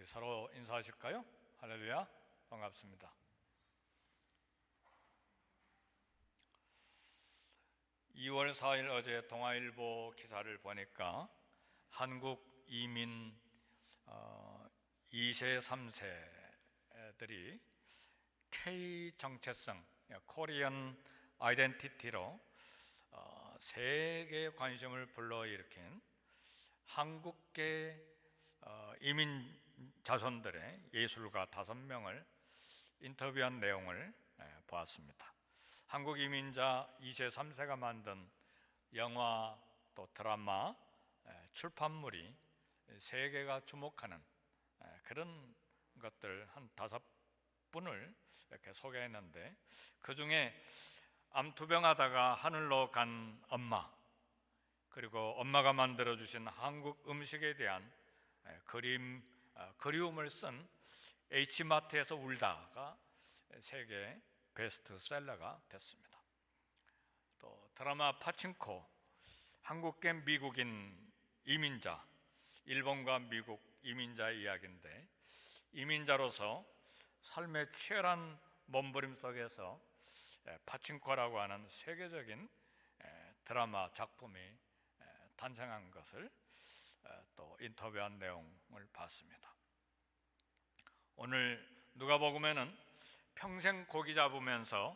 서로 인사하실까요? 할렐루야, 반갑습니다. 2월 4일 어제 동아일보 기사를 보니까 한국 이민 2세, 3세들이 K 정체성, 코리안 아이덴티티로 세계 관심을 불러일으킨 한국계 이민 자손들의 예술가 5명을 인터뷰한 내용을 보았습니다. 한국 이민자 2세, 3세가 만든 영화 또 드라마, 출판물이 세계가 주목하는 그런 것들 한 5분을 이렇게 소개했는데, 그 중에 암투병하다가 하늘로 간 엄마, 그리고 엄마가 만들어주신 한국 음식에 대한 그리움을 쓴 H마트에서 울다가 세계 베스트셀러가 됐습니다. 또 드라마 파친코, 한국계 미국인 이민자, 일본과 미국 이민자의 이야기인데, 이민자로서 삶의 치열한 몸부림 속에서 파친코라고 하는 세계적인 드라마 작품이 탄생한 것을 또 인터뷰한 내용을 봤습니다. 오늘 누가복음에는 평생 고기 잡으면서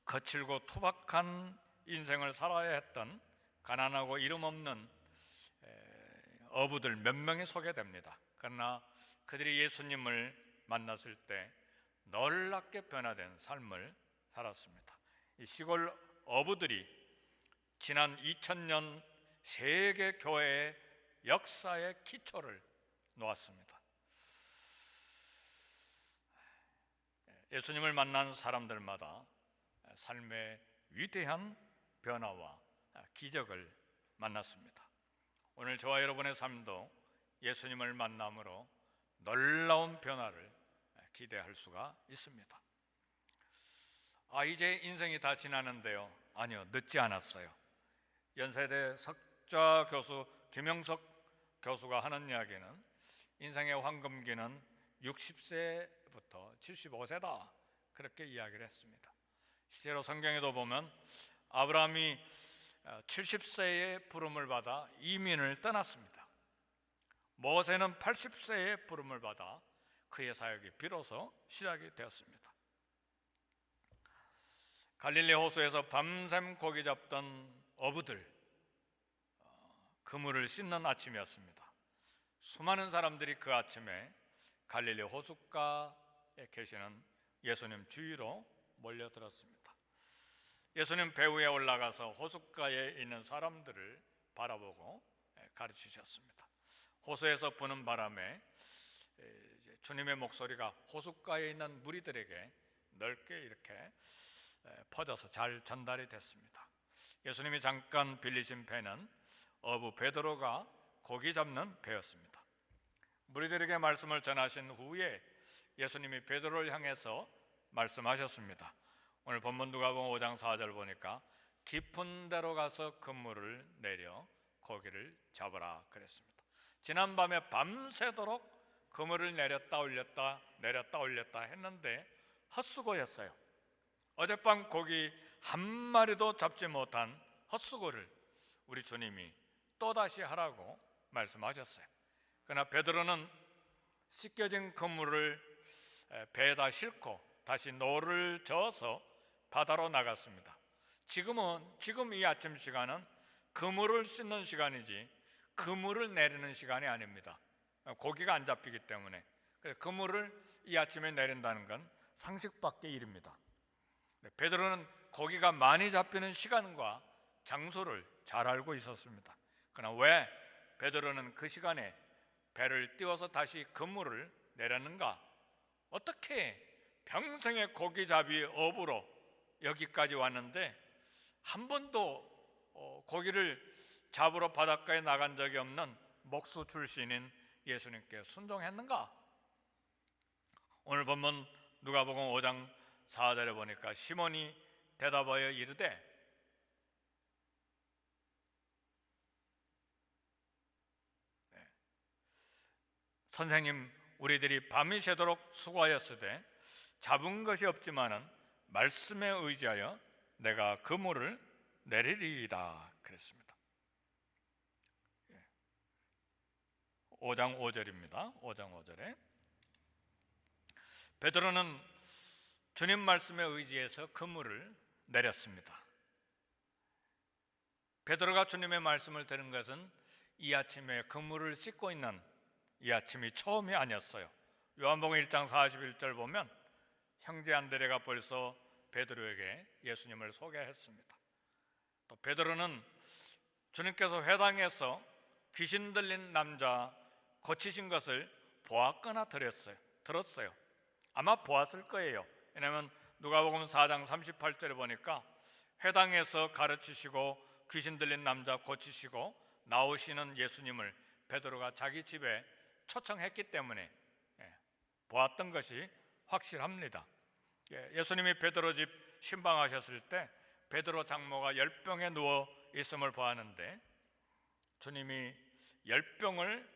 거칠고 투박한 인생을 살아야 했던 가난하고 이름 없는 어부들 몇 명이 소개됩니다. 그러나 그들이 예수님을 만났을 때 놀랍게 변화된 삶을 살았습니다. 이 시골 어부들이 지난 2000년 세계 교회의 역사의 기초를 놓았습니다. 예수님을 만난 사람들마다 삶의 위대한 변화와 기적을 만났습니다. 오늘 저와 여러분의 삶도 예수님을 만남으로 놀라운 변화를 기대할 수가 있습니다. 이제 인생이 다 지나는데요. 아니요, 늦지 않았어요. 연세대 석좌 교수 김영석 교수가 하는 이야기는 인생의 황금기는 60세부터 75세다, 그렇게 이야기를 했습니다. 실제로 성경에도 보면 아브라함이 70세의 부름을 받아 이민을 떠났습니다. 모세는 80세의 부름을 받아 그의 사역이 비로소 시작이 되었습니다. 갈릴리 호수에서 밤샘 고기 잡던 어부들, 그물을 씻는 아침이었습니다. 수많은 사람들이 그 아침에 갈릴리 호숫가에 계시는 예수님 주위로 몰려들었습니다. 예수님 배 위에 올라가서 호숫가에 있는 사람들을 바라보고 가르치셨습니다. 호수에서 부는 바람에 주님의 목소리가 호숫가에 있는 무리들에게 넓게 이렇게 퍼져서 잘 전달이 됐습니다. 예수님이 잠깐 빌리신 배는 어부 베드로가 고기 잡는 배였습니다. 무리들에게 말씀을 전하신 후에 예수님이 베드로를 향해서 말씀하셨습니다. 오늘 본문 누가복음 5장 4절 보니까 깊은 데로 가서 그물을 내려 고기를 잡으라 그랬습니다. 지난밤에 밤새도록 그물을 내렸다 올렸다 했는데 헛수고였어요. 어젯밤 고기 한 마리도 잡지 못한 헛수고를 우리 주님이 또다시 하라고 말씀하셨어요. 그러나 베드로는 씻겨진 그물을 배에다 싣고 다시 노를 저어서 바다로 나갔습니다. 지금 이 아침 시간은 그물을 씻는 시간이지 그물을 내리는 시간이 아닙니다. 고기가 안 잡히기 때문에. 그물을 이 아침에 내린다는 건 상식 밖의 일입니다. 베드로는 고기가 많이 잡히는 시간과 장소를 잘 알고 있었습니다. 그러나 왜 베드로는 그 시간에 배를 띄워서 다시 그물을 내렸는가? 어떻게 평생의 고기잡이 어부로 여기까지 왔는데 한 번도 고기를 잡으러 바닷가에 나간 적이 없는 목수 출신인 예수님께 순종했는가? 오늘 본문 누가복음 5장 4절에 보니까 시몬이 대답하여 이르되 선생님, 우리들이 밤이 새도록 수고하였으되 잡은 것이 없지만은 말씀에 의지하여 내가 그물을 내리리이다 그랬습니다. 5장 5절입니다. 5장 5절에 베드로는 주님 말씀에 의지해서 그물을 내렸습니다. 베드로가 주님의 말씀을 들은 것은 이 아침에 그물을 씻고 있는 이 아침이 처음이 아니었어요. 요한복음 1장 41절 보면 형제 안드레가 벌써 베드로에게 예수님을 소개했습니다. 또 베드로는 주님께서 회당에서 귀신 들린 남자 고치신 것을 보았거나 들었어요. 아마 보았을 거예요. 왜냐하면 누가복음 4장 38절에 보니까 회당에서 가르치시고 귀신 들린 남자 고치시고 나오시는 예수님을 베드로가 자기 집에 초청했기 때문에 보았던 것이 확실합니다. 예수님이 베드로 집 신방하셨을 때 베드로 장모가 열병에 누워 있음을 보았는데 주님이 열병을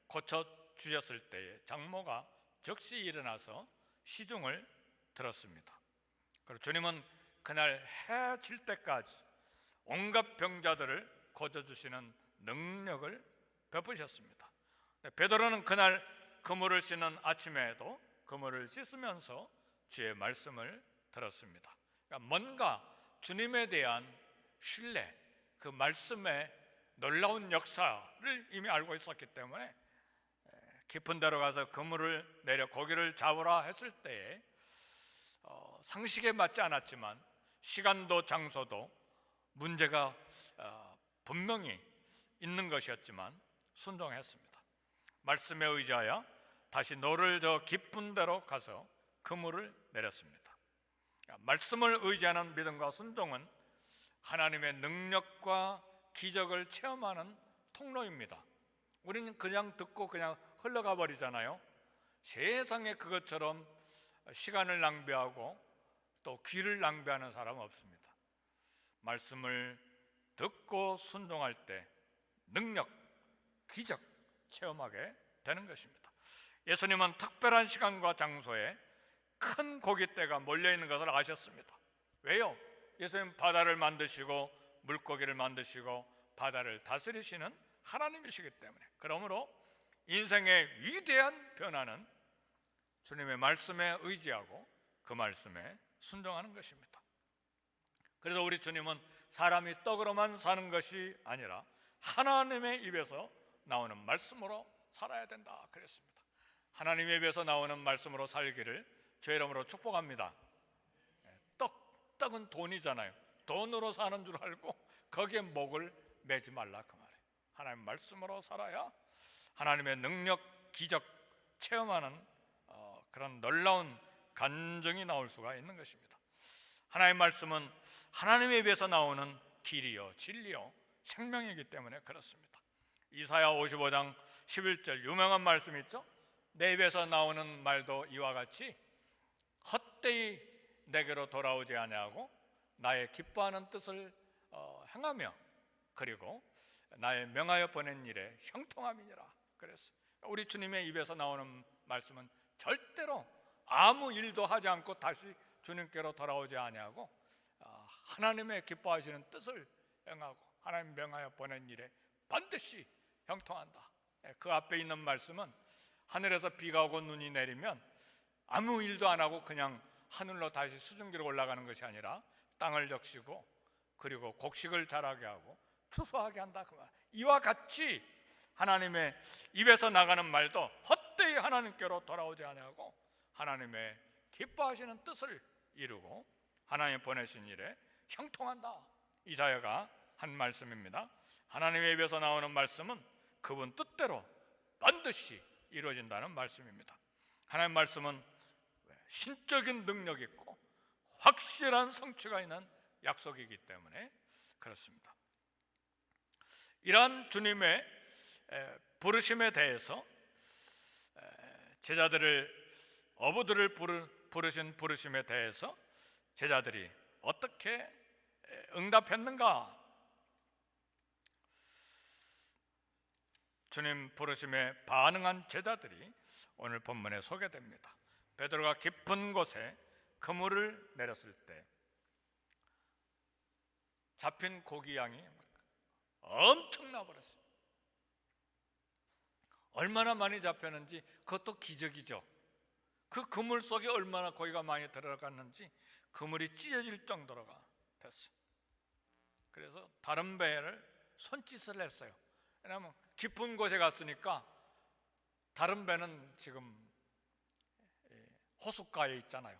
고쳐주셨을 때에 장모가 즉시 일어나서 시중을 들었습니다. 그리고 주님은 그날 해 질 때까지 온갖 병자들을 고쳐주시는 능력을 베푸셨습니다. 베드로는 그날 그물을 씻는 아침에도 그물을 씻으면서 주의 말씀을 들었습니다. 그러니까 뭔가 주님에 대한 신뢰, 그 말씀의 놀라운 역사를 이미 알고 있었기 때문에 깊은 데로 가서 그물을 내려 고기를 잡으라 했을 때에 상식에 맞지 않았지만 시간도 장소도 문제가 분명히 있는 것이었지만 순종했습니다. 말씀에 의지하여 다시 노를 저 깊은 데로 가서 그물을 내렸습니다. 말씀을 의지하는 믿음과 순종은 하나님의 능력과 기적을 체험하는 통로입니다. 우리는 그냥 듣고 그냥 흘러가 버리잖아요. 세상에 그것처럼 시간을 낭비하고 또 귀를 낭비하는 사람은 없습니다. 말씀을 듣고 순종할 때 능력, 기적 체험하게 되는 것입니다. 예수님은 특별한 시간과 장소에 큰 고깃대가 몰려있는 것을 아셨습니다. 왜요? 예수님 바다를 만드시고 물고기를 만드시고 바다를 다스리시는 하나님이시기 때문에. 그러므로 인생의 위대한 변화는 주님의 말씀에 의지하고 그 말씀에 순종하는 것입니다. 그래서 우리 주님은 사람이 떡으로만 사는 것이 아니라 하나님의 입에서 나오는 말씀으로 살아야 된다 그랬습니다. 하나님의 입에서 나오는 말씀으로 살기를 주의 이름으로 축복합니다. 떡은 돈이잖아요. 돈으로 사는 줄 알고 거기에 목을 매지 말라 그 말이에요. 하나님 말씀으로 살아야 하나님의 능력, 기적 체험하는 그런 놀라운 간증이 나올 수가 있는 것입니다. 하나님의 말씀은 하나님의 입에서 나오는 길이요 진리요 생명이기 때문에 그렇습니다. 이사야 55장 11절 유명한 말씀 있죠? 내 입에서 나오는 말도 이와 같이 헛되이 내게로 돌아오지 아니하고 나의 기뻐하는 뜻을 행하며 그리고 나의 명하여 보낸 일에 형통함이니라 그랬어요. 우리 주님의 입에서 나오는 말씀은 절대로 아무 일도 하지 않고 다시 주님께로 돌아오지 아니하고 하나님의 기뻐하시는 뜻을 행하고 하나님 명하여 보낸 일에 반드시 형통한다. 그 앞에 있는 말씀은 하늘에서 비가 오고 눈이 내리면 아무 일도 안 하고 그냥 하늘로 다시 수증기로 올라가는 것이 아니라 땅을 적시고 그리고 곡식을 자라게 하고 추수하게 한다 그 말. 이와 같이 하나님의 입에서 나가는 말도 헛되이 하나님께로 돌아오지 아니하고 하나님의 기뻐하시는 뜻을 이루고 하나님 보내신 일에 형통한다. 이사야가 한 말씀입니다. 하나님의 입에서 나오는 말씀은 그분 뜻대로 반드시 이루어진다는 말씀입니다. 하나님 말씀은 신적인 능력이 있고 확실한 성취가 있는 약속이기 때문에 그렇습니다. 이러한 주님의 부르심에 대해서 제자들을 어부들을 부르신 부르심에 대해서 제자들이 어떻게 응답했는가? 주님 부르심에 반응한 제자들이 오늘 본문에 소개됩니다. 베드로가 깊은 곳에 그물을 내렸을 때 잡힌 고기 양이 엄청나 버렸어요. 얼마나 많이 잡혔는지 그것도 기적이죠. 그 그물 속에 얼마나 고기가 많이 들어갔는지 그물이 찢어질 정도로가 됐어요. 그래서 다른 배를 손짓을 했어요. 왜냐하면 깊은 곳에 갔으니까 다른 배는 지금 호숫가에 있잖아요.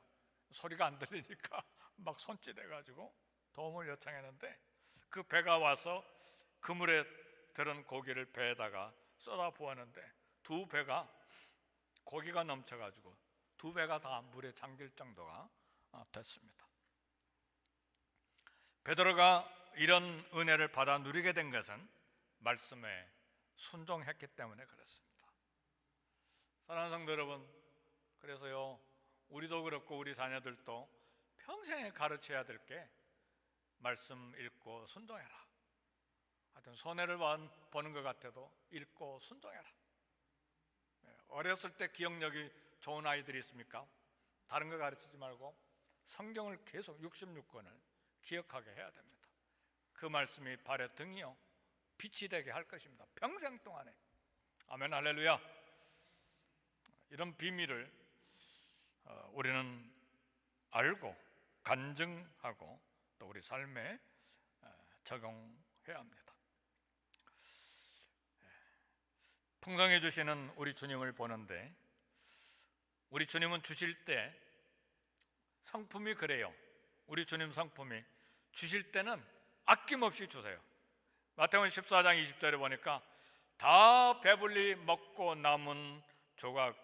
소리가 안 들리니까 막 손짓해가지고 도움을 요청했는데 그 배가 와서 그물에 들은 고기를 배에다가 쏟아 부었는데 두 배가 고기가 넘쳐가지고 두 배가 다 물에 잠길 정도가 됐습니다. 베드로가 이런 은혜를 받아 누리게 된 것은 말씀에 순종했기 때문에 그렇습니다. 사랑하는 성도 여러분, 그래서요 우리도 그렇고 우리 자녀들도 평생에 가르쳐야 될 게 말씀 읽고 순종해라. 하여튼 손해를 보는 것 같아도 읽고 순종해라. 어렸을 때 기억력이 좋은 아이들이 있습니까? 다른 거 가르치지 말고 성경을 계속 66권을 기억하게 해야 됩니다. 그 말씀이 발의 등이요 빛이 되게 할 것입니다. 평생 동안에. 아멘 할렐루야. 이런 비밀을 우리는 알고 간증하고 또 우리 삶에 적용해야 합니다. 풍성해 주시는 우리 주님을 보는데 우리 주님은 주실 때 성품이 그래요. 우리 주님 성품이 주실 때는 아낌없이 주세요. 마태복음 14장 20절에 보니까 다 배불리 먹고 남은 조각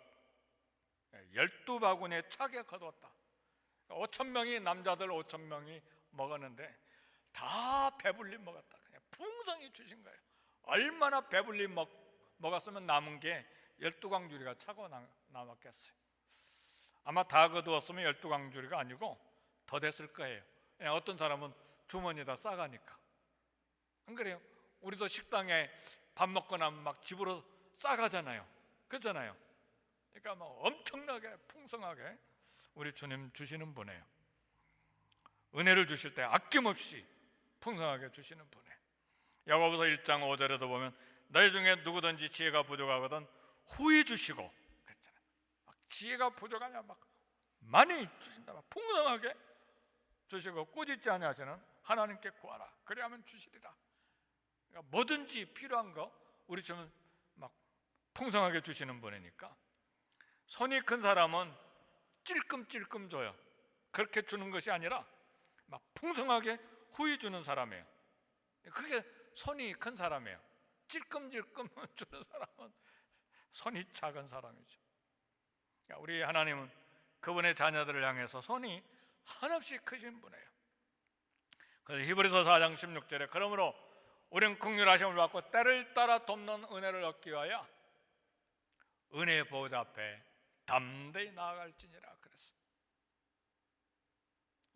12바구니에 차게 거두었다. 5,000명이 남자들 5,000명이 먹었는데 다 배불리 먹었다. 그냥 풍성히 주신 거예요. 얼마나 배불리 먹었으면 남은 게 12광주리가 차고 남았겠어요. 아마 다 거두었으면 12광주리가 아니고 더 됐을 거예요. 어떤 사람은 주머니에다 싸가니까. 안 그래요? 우리도 식당에 밥 먹고 나면 막 집으로 싸가잖아요. 그렇잖아요. 그러니까 막 엄청나게 풍성하게 우리 주님 주시는 분이에요. 은혜를 주실 때 아낌없이 풍성하게 주시는 분이에요. 야고보서 1장 5절에도 보면 너희 중에 누구든지 지혜가 부족하거든 후히 주시고 그랬잖아요. 막 지혜가 부족하냐 막 많이 주신다. 막 풍성하게 주시고 꾸짖지 아니하시는 하나님께 구하라. 그래야만 주시리라. 그러니까 뭐든지 필요한 거 우리 주는 막 풍성하게 주시는 분이니까 손이 큰 사람은 찔끔찔끔 줘요. 그렇게 주는 것이 아니라 막 풍성하게 후히 주는 사람이에요. 그게 손이 큰 사람이에요. 찔끔찔끔 주는 사람은 손이 작은 사람이죠. 우리 하나님은 그분의 자녀들을 향해서 손이 한없이 크신 분이에요. 그래서 히브리서 4장 16절에 그러므로 우리는 긍휼하심을 받고 때를 따라 돕는 은혜를 얻기 위하여 은혜의 보좌 앞에 담대히 나아갈지니라 그랬어요.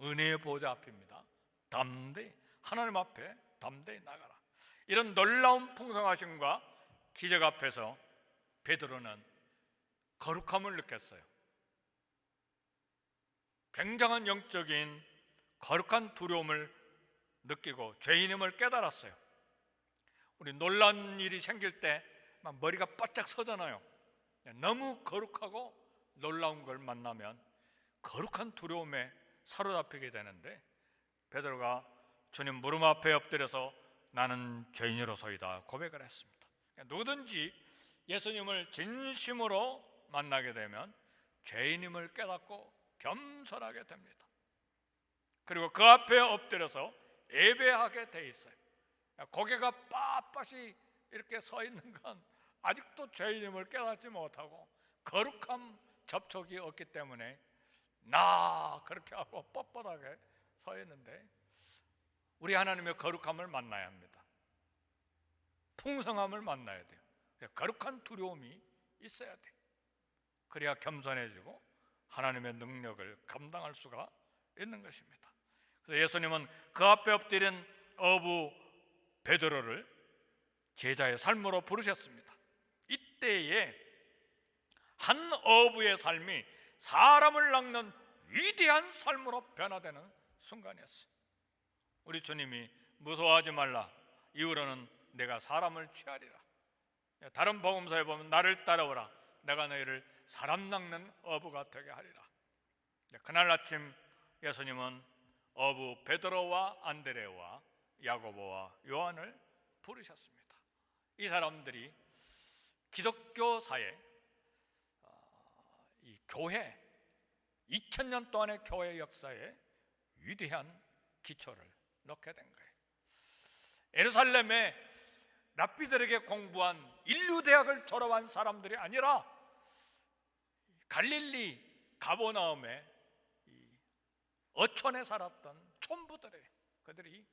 은혜의 보좌 앞입니다. 담대히 하나님 앞에 담대히 나가라. 이런 놀라운 풍성하심과 기적 앞에서 베드로는 거룩함을 느꼈어요. 굉장한 영적인 거룩한 두려움을 느끼고 죄인임을 깨달았어요. 우리 놀란 일이 생길 때 막 머리가 바짝 서잖아요. 너무 거룩하고 놀라운 걸 만나면 거룩한 두려움에 사로잡히게 되는데 베드로가 주님 무릎 앞에 엎드려서 나는 죄인으로서이다 고백을 했습니다. 누구든지 예수님을 진심으로 만나게 되면 죄인임을 깨닫고 겸손하게 됩니다. 그리고 그 앞에 엎드려서 예배하게 돼 있어요. 고개가 빳빳이 이렇게 서 있는 건 아직도 죄인임을 깨닫지 못하고 거룩한 접촉이 없기 때문에 나 그렇게 하고 뻣뻣하게 서 있는데 우리 하나님의 거룩함을 만나야 합니다. 풍성함을 만나야 돼요. 거룩한 두려움이 있어야 돼요. 그래야 겸손해지고 하나님의 능력을 감당할 수가 있는 것입니다. 그래서 예수님은 그 앞에 엎드린 어부 베드로를 제자의 삶으로 부르셨습니다. 이때에 한 어부의 삶이 사람을 낚는 위대한 삶으로 변화되는 순간이었어요. 우리 주님이 무서워하지 말라, 이후로는 내가 사람을 취하리라. 다른 복음서에 보면 나를 따라오라, 내가 너희를 사람 낚는 어부가 되게 하리라. 그날 아침 예수님은 어부 베드로와 안드레와 야고보와 요한을 부르셨습니다. 이 사람들이 기독교사의 이 교회 2000년 동안의 교회 역사에 위대한 기초를 놓게 된 거예요. 예루살렘에 랍비들에게 공부한 인류대학을 졸업한 사람들이 아니라 갈릴리 가버나움에 어촌에 살았던 촌부들의 그들이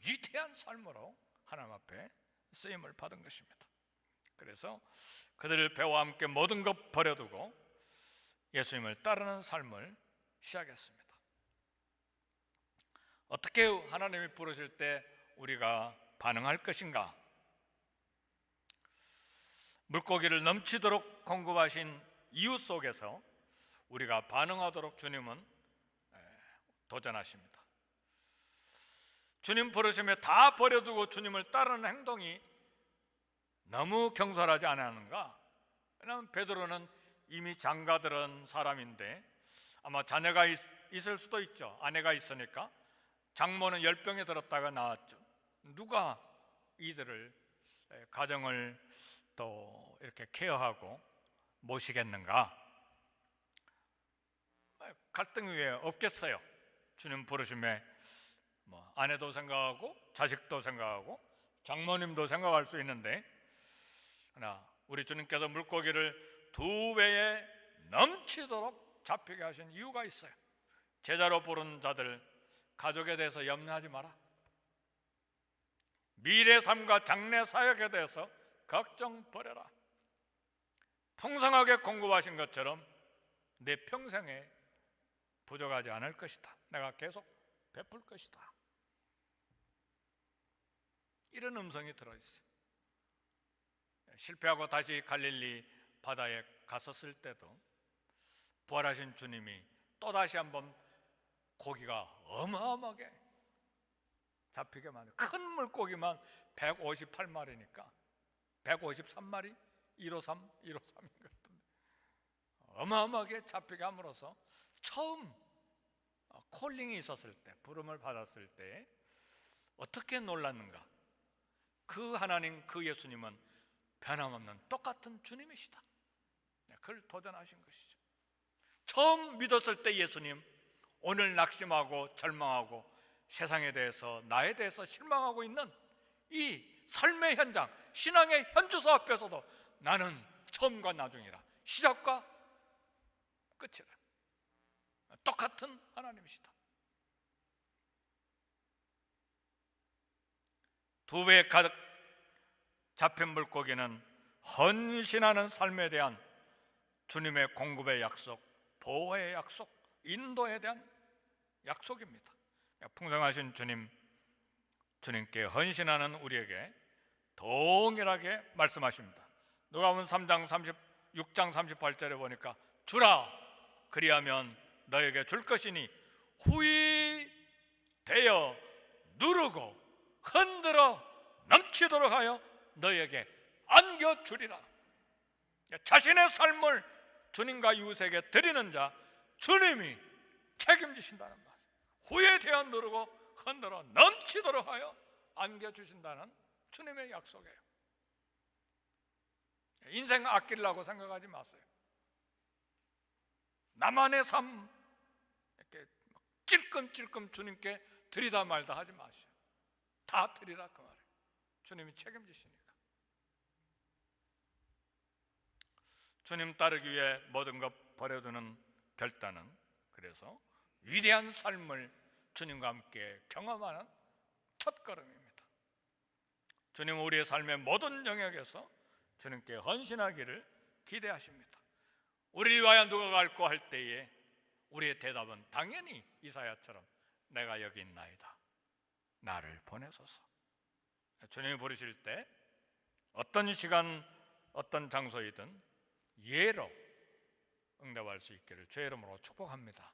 위대한 삶으로 하나님 앞에 쓰임을 받은 것입니다. 그래서 그들을 배와 함께 모든 것 버려두고 예수님을 따르는 삶을 시작했습니다. 어떻게 하나님이 부르실 때 우리가 반응할 것인가? 물고기를 넘치도록 공급하신 이유 속에서 우리가 반응하도록 주님은 도전하십니다. 주님 부르심에 다 버려두고 주님을 따르는 행동이 너무 경솔하지 않았는가? 왜냐하면 베드로는 이미 장가들은 사람인데 아마 자녀가 있을 수도 있죠. 아내가 있으니까. 장모는 열병에 들었다가 나왔죠. 누가 이들을 가정을 또 이렇게 케어하고 모시겠는가? 갈등이 왜 없겠어요? 주님 부르심에 아내도 생각하고 자식도 생각하고 장모님도 생각할 수 있는데, 그러나 우리 주님께서 물고기를 2배에 넘치도록 잡히게 하신 이유가 있어요. 제자로 부른 자들 가족에 대해서 염려하지 마라. 미래 삶과 장래 사역에 대해서 걱정 버려라. 풍성하게 공급하신 것처럼 내 평생에 부족하지 않을 것이다. 내가 계속 베풀 것이다. 이런 음성이 들어있어요. 실패하고 다시 갈릴리 바다에 갔었을 때도 부활하신 주님이 또다시 한번 고기가 어마어마하게 잡히게 만들어요. 큰 물고기만 158마리니까 153마리? 153? 153인 것 같은데 어마어마하게 잡히게 함으로써 처음 콜링이 있었을 때, 부름을 받았을 때 어떻게 놀랐는가? 그 하나님, 그 예수님은 변함없는 똑같은 주님이시다. 그걸 도전하신 것이죠. 처음 믿었을 때 예수님, 오늘 낙심하고 절망하고 세상에 대해서, 나에 대해서 실망하고 있는 이 삶의 현장, 신앙의 현주소 앞에서도 나는 처음과 나중이라, 시작과 끝이라. 똑같은 하나님이시다. 2배 가득 잡힌 물고기는 헌신하는 삶에 대한 주님의 공급의 약속, 보호의 약속, 인도에 대한 약속입니다. 풍성하신 주님께 헌신하는 우리에게 동일하게 말씀하십니다. 누가복음 6장 38절에 보니까 주라, 그리하면 너에게 줄 것이니 후히 되어 누르고 흔들어 넘치도록 하여 너에게 안겨주리라. 자신의 삶을 주님과 이웃에게 드리는 자, 주님이 책임지신다는 말. 후에 되어 누르고 흔들어 넘치도록 하여 안겨주신다는 주님의 약속이에요. 인생 아끼려고 생각하지 마세요. 나만의 삶 이렇게 찔끔찔끔 주님께 드리다 말다 하지 마시오. 다 드리라 그 말이에요. 주님이 책임지시니까. 주님 따르기 위해 모든 것 버려두는 결단은 그래서 위대한 삶을 주님과 함께 경험하는 첫걸음입니다. 주님은 우리의 삶의 모든 영역에서 주님께 헌신하기를 기대하십니다. 우리를 위하여 누가 갈꼬 할 때에 우리의 대답은 당연히 이사야처럼 내가 여기 있나이다, 나를 보내소서. 주님이 부르실 때 어떤 시간 어떤 장소이든 예로 응답할 수 있기를 주의 이름으로 축복합니다.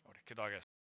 우리 기도하겠습니다.